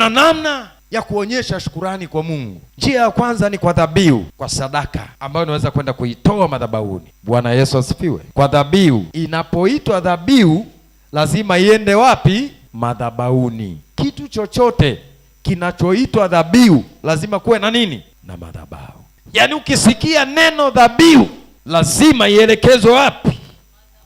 Kuna namna ya kuonyesha shukurani kwa Mungu. Njia ya kwanza ni kwa dhabihu, kwa sadaka ambayo unaweza kwenda kuitoa madhabahuni. Bwana Yesu asifiwe. Kwa dhabihu. Inapoitwa dhabihu lazima iende wapi? Madhabahuni. Kitu chochote kinachoitwa dhabihu lazima kuwe na nini? Na madhabahu. Yaani ukisikia neno dhabihu lazima ielekezwe wapi?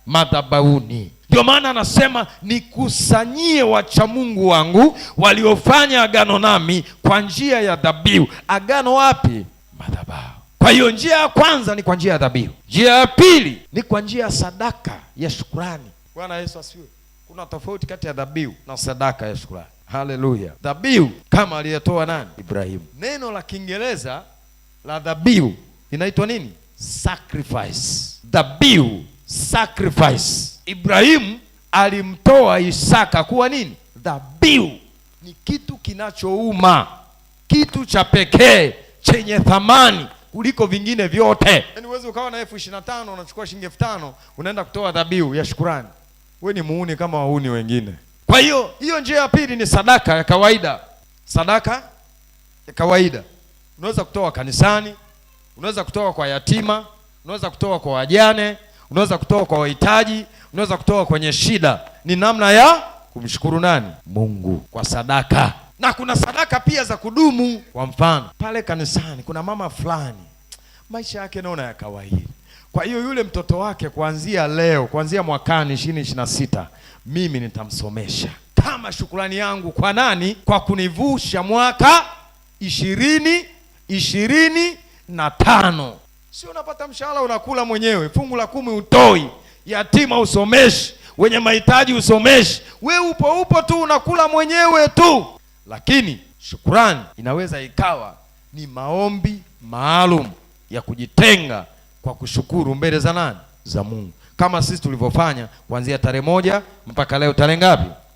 Madhabahuni. Ndio maana anasema nikusanyie wacha Mungu wangu waliofanya agano nami kwa njia ya dhabihu. Agano wapi? Madhabahu. Kwa hiyo njia ya kwanza ni kwa njia ya dhabihu. Njia ya pili ni kwa njia ya sadaka ya shukrani. Bwana Yesu asifiwe. Kuna tofauti kati ya dhabihu na sadaka ya shukrani. Haleluya. Dhabihu kama aliyetoa nani? Ibrahimu. Neno la Kiingereza la dhabihu inaitwa nini? Sacrifice. Dhabihu, sacrifice. Ibrahimu alimtoa Isaka kuwa nini? Dhabihu. Ni kitu kinachouma, kitu cha pekee chenye thamani kuliko vingine vyote. Yaani uweze ukawa na 25,000 unachukua shilingi 5,000 unaenda kutoa dhabihu ya shukrani. Wewe ni muuni kama wauni wengine. Kwa hiyo njia ya pili ni sadaka ya kawaida. Sadaka ya kawaida unaweza kutoa kanisani, unaweza kutoa kwa yatima, unaweza kutoa kwa wajane, unaweza kutoa kwa wahitaji, unaweza kutoa kwenye shida. Ni namna ya kumshukuru nani? Mungu kwa sadaka. Na kuna sadaka pia za kudumu. Kwa mfano, pale kanisani kuna mama fulani maisha yake naona ya kawaida. Kwa hiyo yule mtoto wake kuanzia leo, kuanzia mwakani 2026, mimi nitamsomesha kama shukrani yangu kwa nani? Kwa kunivusha mwaka 2025. Sio unapata mshahara unakula mwenyewe, fungu la 10 utoi, yatima usomeshi, wenye mahitaji usomeshi, we upo tu unakula mwenyewe tu. Lakini shukrani inaweza ikawa ni maombi maalum ya kujitenga kwa kushukuru mbele za nani? Za Mungu. Kama sisi tulivyofanya kuanzia tarehe 1 mpaka leo tarehe ngapi?